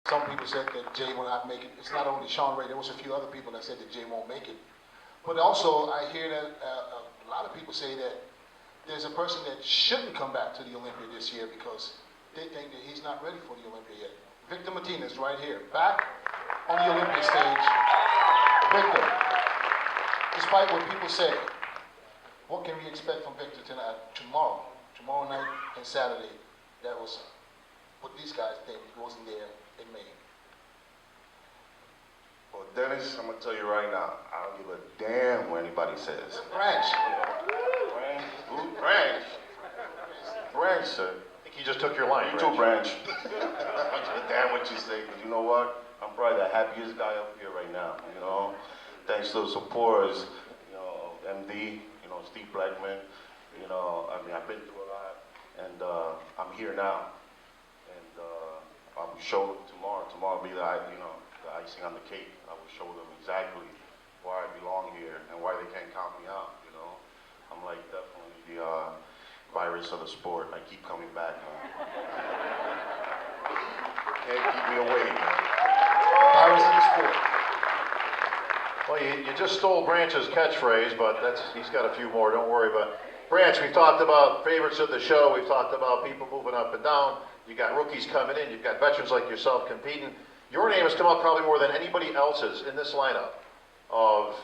Some people said that Jay will not make it. It's not only Sean Ray. There was a few other people that said that Jay won't make it. But also, I hear that a lot of people say that there's a person that shouldn't come back to the Olympia this year because they think that he's not ready for the Olympia yet. Victor Martinez, right here, back on the Olympia stage. Victor, despite what people say, what can we expect from Victor tonight, tomorrow night and Saturday? That was what these guys think wasn't there in May. Well, Dennis, I'm gonna tell you right now, I don't give a damn what anybody says. Branch. Branch. Branch, sir. I think you just took your line. You too, Branch. I don't give a damn what you say, because you know what? I'm probably the happiest guy up here right now, you know? Thanks to the supporters, you know, MD, you know, Steve Blackman, you know, I mean, I've been through a lot, and I'm here now. And I'll show tomorrow will be the icing on the cake. I will show them exactly why I belong here and why they can't count me out, you know? I'm like definitely the virus of the sport. I keep coming back, man. Can't keep me away, man. Virus of the sport. Well, you just stole Branch's catchphrase, but he's got a few more, don't worry. But Branch, we've talked about favorites of the show. We've talked about people moving up and down. You got rookies coming in. You've got veterans like yourself competing. Your name has come up probably more than anybody else's in this lineup of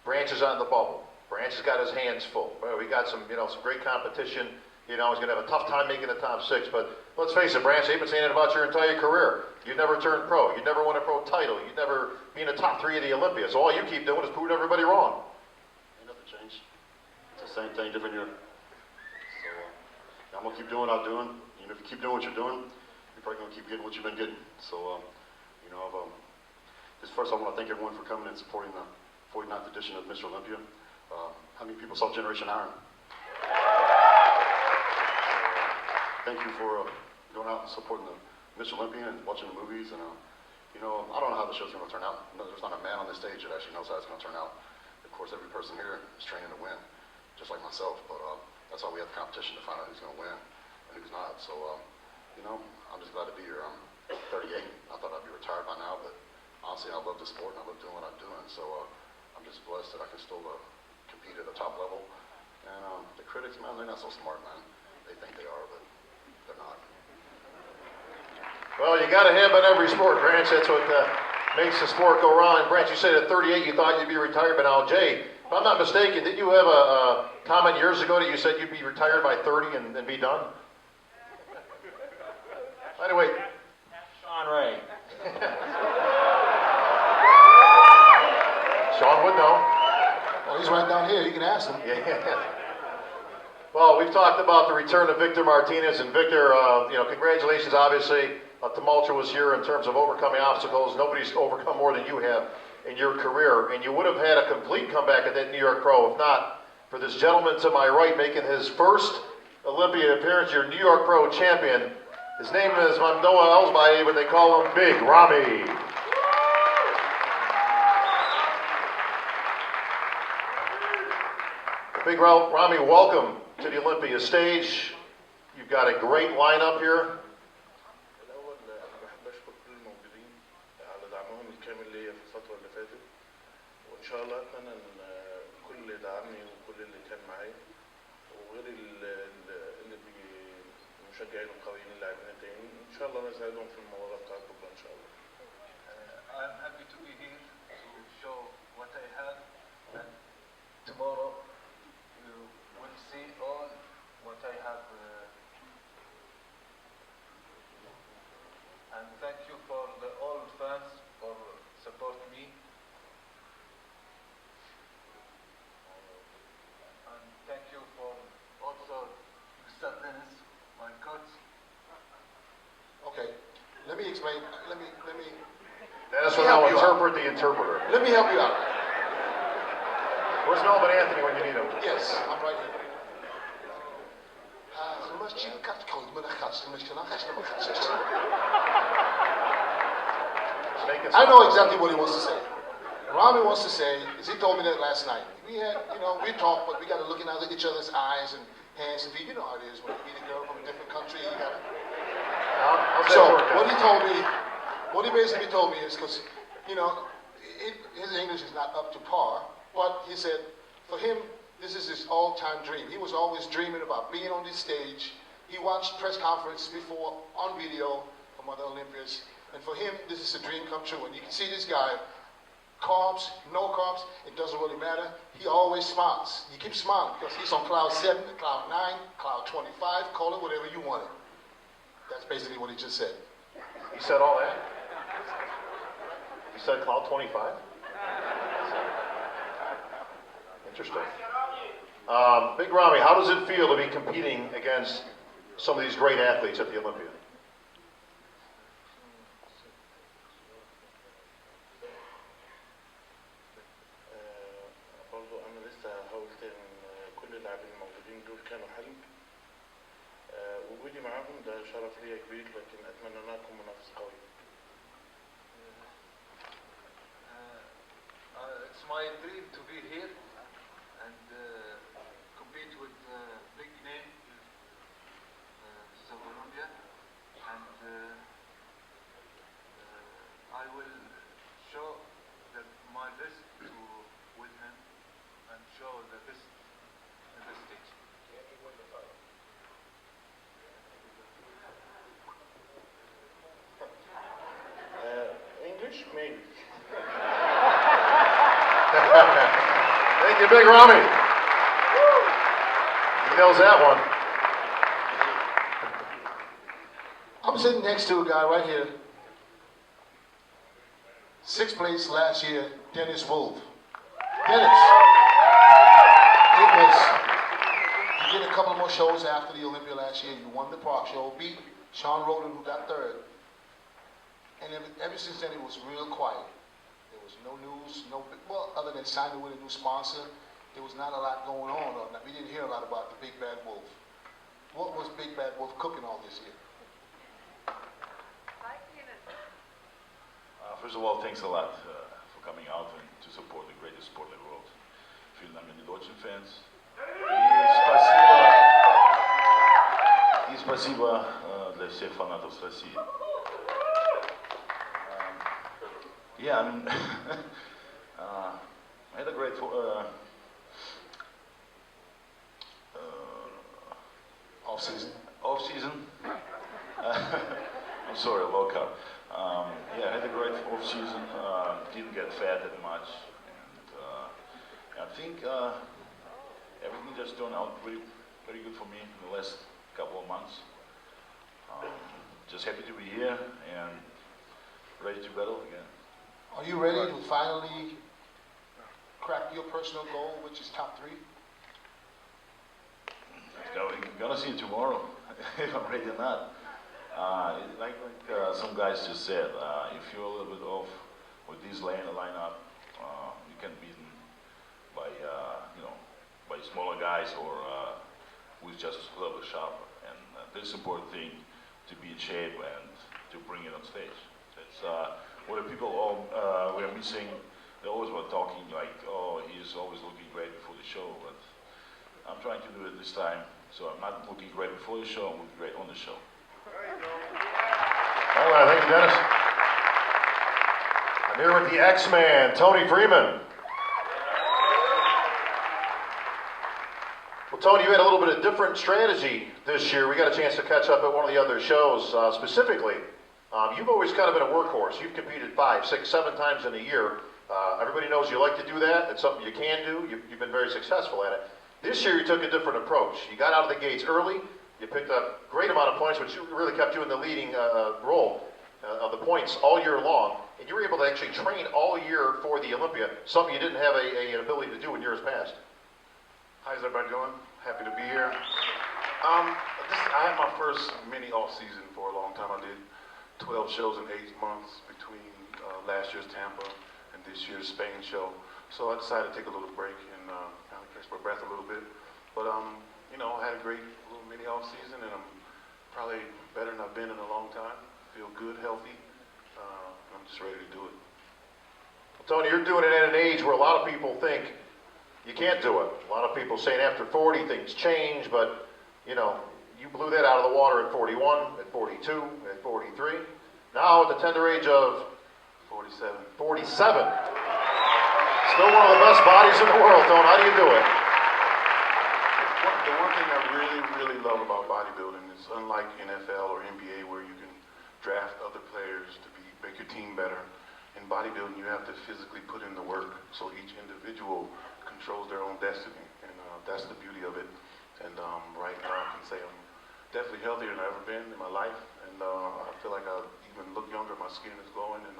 Branch's on the bubble. Branch has got his hands full. Well, we got some great competition. He's going to have a tough time making the top six. But let's face it, Branch, they've been saying it about your entire career. You never turned pro. You never won a pro title. You never been in the top three of the Olympia. So all you keep doing is proving everybody wrong. Ain't nothing changed. It's the same thing, different year. So I'm going to keep doing what I'm doing. If you keep doing what you're doing, you're probably going to keep getting what you've been getting. So, just first I want to thank everyone for coming and supporting the 49th edition of Mr. Olympia. How many people saw Generation Iron? Thank you for going out and supporting the Mr. Olympia and watching the movies. And I don't know how the show's going to turn out. There's not a man on this stage that actually knows how it's going to turn out. Of course, every person here is training to win, just like myself. But that's why we have the competition to find out who's going to win and who's not. So, I'm just glad to be here. I'm 38. I thought I'd be retired by now, but honestly, I love the sport and I love doing what I'm doing. So I'm just blessed that I can still compete at the top level. And the critics, man, they're not so smart, man. They think they are, but they're not. Well, you got to have in every sport, Branch. That's what makes the sport go round. And Branch, you said at 38 you thought you'd be retired, but now, Jay, if I'm not mistaken, didn't you have a comment years ago that you said you'd be retired by 30 and be done? Anyway, Sean Ray. Sean would know. Well, he's right down here. You can ask him. Yeah. Well, we've talked about the return of Victor Martinez, and Victor, congratulations. Obviously, a tumultuous year in terms of overcoming obstacles. Nobody's overcome more than you have in your career, and you would have had a complete comeback at that New York Pro if not for this gentleman to my right making his first Olympia appearance, your New York Pro champion. His name is Mandoa Elsbaye, but they call him Big Ramy. Big Ramy, welcome to the Olympia stage. You've got a great lineup here. الأول أنا بحب أشكر كل الموجودين على دعمهم الكامل ليا في الفترة اللي فاتت، وإن شاء الله أتمنى إن كل اللي دعمني وكل اللي كان معايا وغير المشجعين القويين اللاعبين التانيين إن شاء الله نساعدهم في المباراة بتاعت بكرة إن شاء الله. I'm happy to be here to show what I have, and tomorrow you will see all what I have. And thank you for all fans for support me. And thank you for also Mr. Dennis, my coach. Okay. Let me explain. Let me Dennis will now interpret the interpreter. Let me help you out. Where's Melvin Anthony when you need him? Yes, I'm right here. I know exactly what he wants to say. Ramy wants to say, as he told me that last night. We talk, but we got to look in each other's eyes and hands and feet. You know how it is when you meet a girl from a different country. You got to. So what he told me What he basically told me is because, you know, his English is not up to par, but he said for him, this is his all-time dream. He was always dreaming about being on this stage. He watched press conference before on video from other Olympians, and for him, this is a dream come true. And you can see this guy, carbs, no carbs, it doesn't really matter. He always smiles. He keeps smiling because he's on cloud 7, cloud 9, cloud 25, call it whatever you want it. That's basically what he just said. He said all that? He said cloud 25? Interesting. Big Ramy, how does it feel to be competing against some of these great athletes at the Olympia? برضو أنا لسه حاولت إن كل اللاعبين الموجودين دول كانوا حلم. وجودي معاهم ده شرف ليا كبير، لكن أتمنى إن أكون منافس قوي. It's my dream to be here and compete with big name, Olympia, and I will show my best to with him and show the best in the stage. English maybe. Thank you, Big Ramy. He knows that one. I'm sitting next to a guy right here, 6th place last year, Dennis Wolf. Dennis, it was, you did a couple more shows after the Olympia last year. You won the park show, beat Sean Rhoden, who got 3rd. And ever since then, it was real quiet. There was no news, well, other than signing with a new sponsor, there was not a lot going on. We didn't hear a lot about the Big Bad Wolf. What was Big Bad Wolf cooking all this year? First of all, thanks a lot for coming out and to support the greatest sport in the world. Vielen Dank an die deutschen Fans. И спасибо для всех фанатов с России. Yeah, I mean, I had a great off-season. I'm sorry, local. Yeah, I had a great off-season. Didn't get fat that much, and I think everything just turned out very good for me in the last couple of months. Just happy to be here and ready to battle again. Are you ready to finally crack your personal goal, which is top 3? We're gonna see tomorrow if I'm ready or not. Like some guys just said, if you're a little bit off with this lineup, you can be beaten by by smaller guys or who's just a little bit sharper. And this is important thing to be in shape and to bring it on stage. It's what the people all we're missing. They always were talking like, oh, he's always looking great before the show, but I'm trying to do it this time. So I'm not looking great before the show, I'm looking great on the show. All right, thank you, Dennis. I'm here with the X-Man, Tony Freeman. Well, Tony, you had a little bit of different strategy this year. We got a chance to catch up at one of the other shows. Specifically, you've always kind of been a workhorse. You've competed 5, 6, 7 times in a year. Everybody knows you like to do that. It's something you can do. You've been very successful at it. This year, you took a different approach. You got out of the gates early. You picked up a great amount of points, which really kept you in the leading role of the points all year long. And you were able to actually train all year for the Olympia, something you didn't have an ability to do in years past. How's everybody doing? Happy to be here. I had my first mini off season for a long time. I did 12 shows in 8 months between last year's Tampa and this year's Spain show. So I decided to take a little break and kind of catch my breath a little bit. But you know, I had a great little mini off season, and I'm probably better than I've been in a long time. Feel good, healthy. I'm just ready to do it. Well, Tony, you're doing it at an age where a lot of people think you can't do it. A lot of people saying after 40 things change, but you know, you blew that out of the water at 41, at 42, at 43. Now at the tender age of 47. 47. Still one of the best bodies in the world, Tone. How do you do it? The one thing I really, really love about bodybuilding is unlike NFL or NBA where you can draft other players to make your team better. In bodybuilding, you have to physically put in the work, so each individual controls their own destiny, and that's the beauty of it. And right now, I can say I'm definitely healthier than I've ever been in my life, and I feel like I even look younger. My skin is glowing, and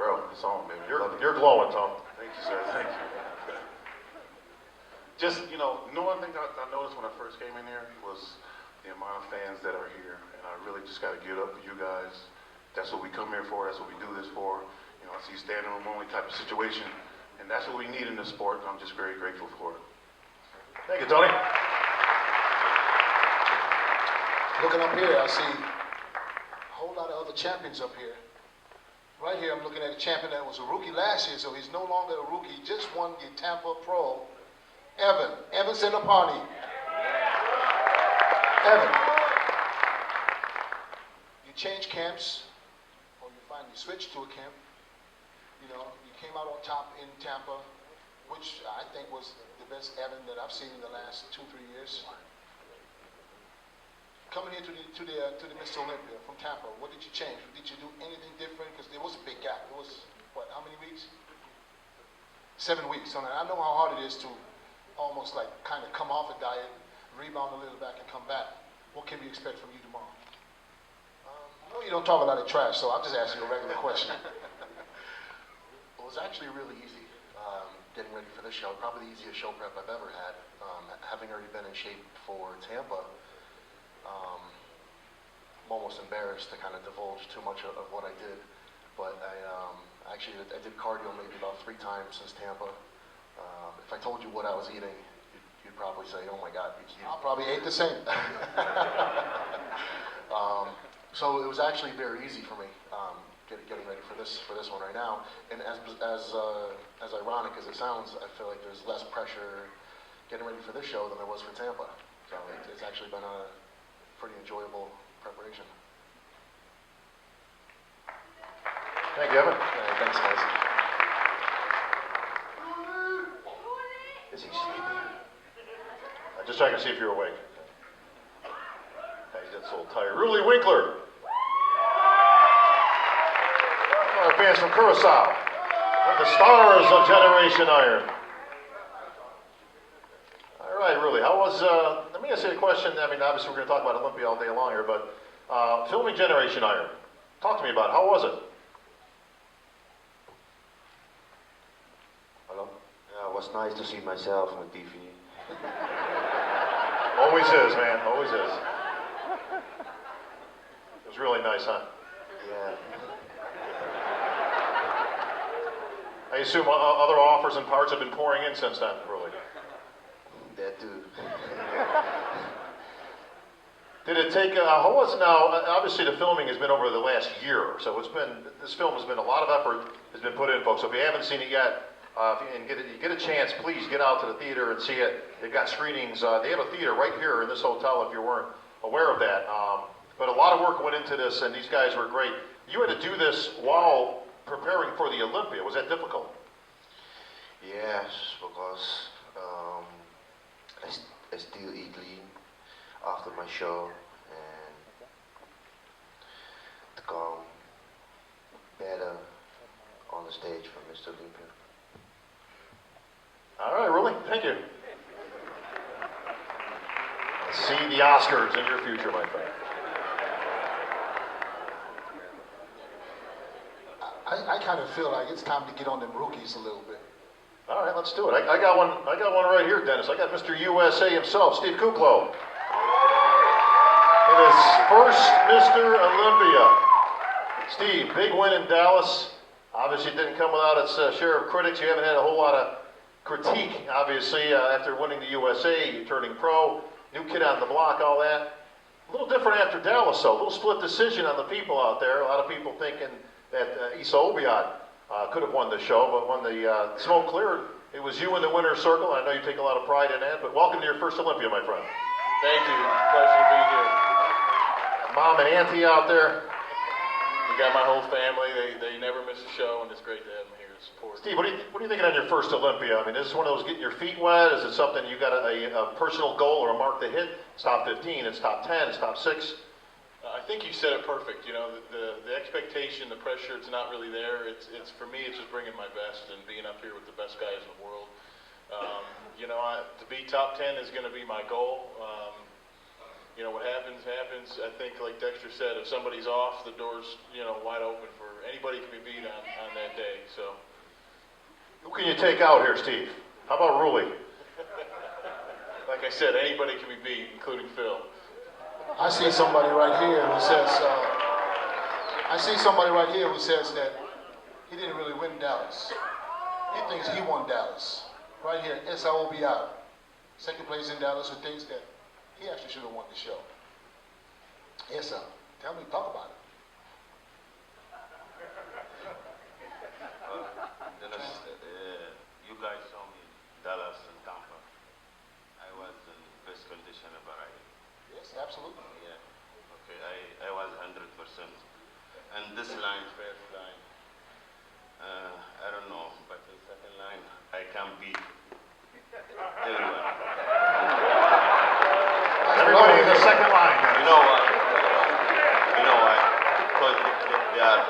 bro, it's on, baby. You're glowing, Tom. Thank you, sir. Thank you. Just, one thing I noticed when I first came in here was the amount of fans that are here, and I really just got to give it up for you guys. That's what we come here for. That's what we do this for. I see standing room only type of situation, and that's what we need in this sport, and I'm just very grateful for it. Thank you, Tony. Looking up here, I see a whole lot of other champions up here. Right here, I'm looking at a champion that was a rookie last year, so he's no longer a rookie. He just won the Tampa Pro. Evan Centopani. Evan, you change camps, or you switched to a camp. You came out on top in Tampa, which I think was the best Evan that I've seen in the last 2-3 years. Coming here to the Mr. Olympia from Tampa, what did you change? Did you do anything different? Because there was a big gap. It was, how many weeks? 7 weeks. So I know how hard it is to almost like kind of come off a diet, rebound a little back, and come back. What can we expect from you tomorrow? I know you don't talk a lot of trash, so I'm just asking you a regular question. Well, it was actually really easy getting ready for this show. Probably the easiest show prep I've ever had. Having already been in shape for Tampa, I'm almost embarrassed to kind of divulge too much of what I did. But I did cardio maybe about 3 times since Tampa. If I told you what I was eating, you'd probably say, "Oh my God." I probably ate the same. So it was actually very easy for me getting ready for this one right now. And as ironic as it sounds, I feel like there's less pressure getting ready for this show than there was for Tampa. So it's actually been a pretty enjoyable preparation. Thank you, Evan. Thanks, guys. Is he sleeping? I'm just checking to see if you're awake. He gets a little tired. Rudy Winkler. Our fans from Curacao. One of the stars of Generation Iron. All right, Rudy, how was, let me ask you a question. I mean, obviously we're going to talk about Olympia all day long here, but filming Generation Iron. Talk to me about it. How was it? Hello? Yeah, it was nice to see myself on TV. Always is, man. Always is. It was really nice, huh? Yeah. I assume other offers and parts have been pouring in since then, really. That too. Did it take, how was it now, obviously the filming has been over the last year, so this film has been, a lot of effort has been put in, folks. So if you haven't seen it yet, and you get a chance, please get out to the theater and see it. They've got screenings. They have a theater right here in this hotel if you weren't aware of that. But a lot of work went into this, and these guys were great. You had to do this while preparing for the Olympia. Was that difficult? Yes, because I still eat lean after my show and to come better on the stage for Mr. Olympia. All right, really? Thank you. See the Oscars in your future, my friend. I kind of feel like it's time to get on them rookies a little bit. All right, let's do it. I got one right here, Dennis. I got Mr. USA himself, Steve Kuclo. In his first Mr. Olympia. Steve, big win in Dallas. Obviously, it didn't come without its share of critics. You haven't had a whole lot of critique, obviously, after winning the USA, you turning pro, new kid on the block, all that. A little different after Dallas, though. A little split decision on the people out there. A lot of people thinking that Issa Obiad could have won the show, but when the smoke cleared, it was you in the winner's circle. I know you take a lot of pride in that, but welcome to your first Olympia, my friend. Thank you. Pleasure to be here. Mom and auntie out there. We got my whole family. They never miss a show, and it's great to have them here to support. Steve, what are you thinking on your first Olympia? I mean, is this one of those getting your feet wet? Is it something you got a personal goal or a mark to hit? It's top 15, it's top 10, it's top 6. I think you said it perfect. You know, the expectation, the pressure, it's not really there. It's for me, it's just bringing my best and being up here with the best guys in the world. You know, to be top 10 is going to be my goal. You know, what happens, happens. I think, like Dexter said, if somebody's off, the door's, you know, wide open for anybody can be beat on that day. So, Who can you take out here, Steve? How about Rulli? like I said, anybody can be beat, including Phil. I see somebody right here who says, that he didn't really win Dallas. He thinks he won Dallas. Right here, SIOBI, second place in Dallas, who thinks that he actually should have won the show. Esa, tell me, talk about it. Dennis, you guys saw me Dallas and Tampa. I was in best condition ever. Yes, absolutely. Yeah. Okay, I was 100%. And this line, first line, I don't know, but the second line, I can beat everyone. Everybody in the second line. You know why? You know why? Because they are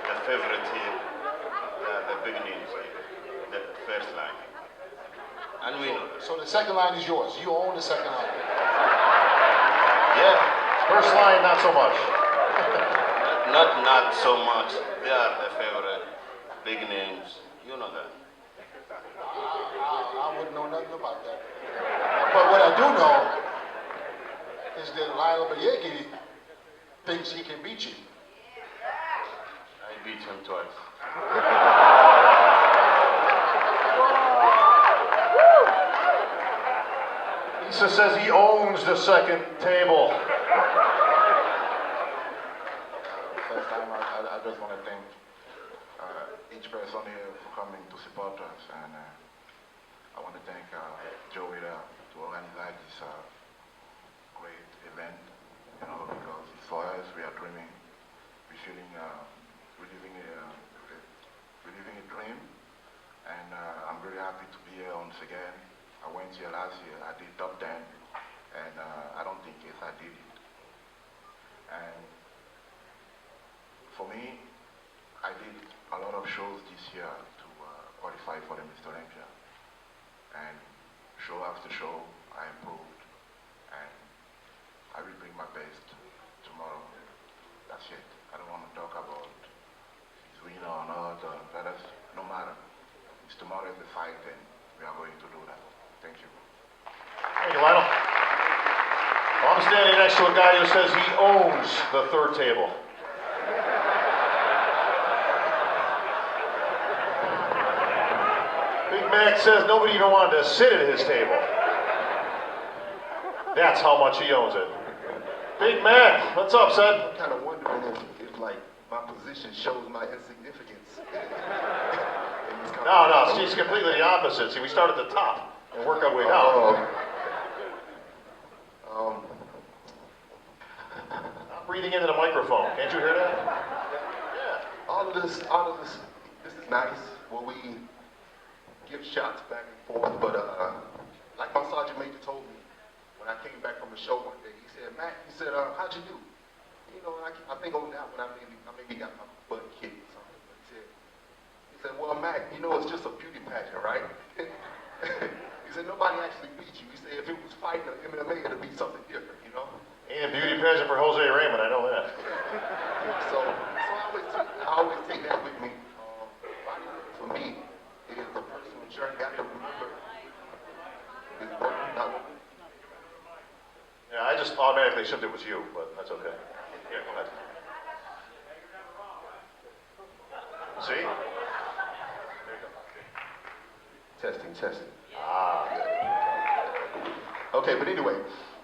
the favorite here. They are the big names here. The first line. And we know. So the second line is yours. You own the second line. Yeah. First line, not so much. Not so much. They are the favorite. Big names. You know that. I wouldn't know nothing about that. But what I do know is that Lyle Bayeki thinks he can beat you. I beat him twice. Issa says he owns the second table. First time, I just want to thank each person here for coming to support us, and I want to thank Joey to organize this great event, you know, because it's for us, we are dreaming, we're feeling, we're living a dream, and I'm very happy to be here once again. I went here last year, I did top 10, and I don't think yes, I did it. And for me, I did a lot of shows this year to qualify for the Mr. Olympia. And show after show, I improved, and I will bring my best tomorrow. That's it. I don't want to talk about if it's winner or not, no matter. It's tomorrow is the fight, and we are going to do that. Thank you. Thank you, Lionel. Well, I'm standing next to a guy who says he owns the third table. Big Mac says nobody even wanted to sit at his table. That's how much he owns it. Big Mac, what's up, son? I'm kind of wondering if like, my position shows my insignificance. No, Steve's completely the opposite. See, we start at the top and work our way down. Not breathing into the microphone. Can't you hear that? Yeah. All of this is nice. When we give shots back and forth, but like my sergeant major told me when I came back from the show one day, he said, Matt, he said, how'd you do? You know, I think on that one I maybe got my butt kicked or something. But he said, well, Mac, you know, it's just a beauty pageant, right? He said, nobody actually beat you. He said, if it was fighting or MMA, it'd be something different, you know? Ain't a beauty pageant for Jose Raymond, I know that. So I always take that with me. Bodybuilding for me is a personal journey. I can remember it's working out. Yeah, I just automatically assumed it was you, but that's okay. Yeah, go ahead. See? Testing. Okay, but anyway,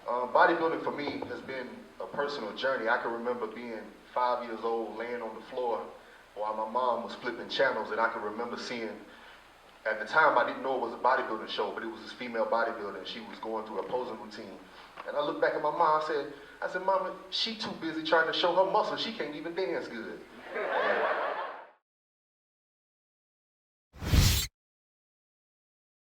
bodybuilding for me has been a personal journey. I can remember being 5 years old, laying on the floor while my mom was flipping channels, and I can remember seeing, at the time I didn't know it was a bodybuilding show, but it was this female bodybuilder, and she was going through a posing routine. And I looked back at my mom, I said, I said, Mama, she too busy trying to show her muscle. She can't even dance good.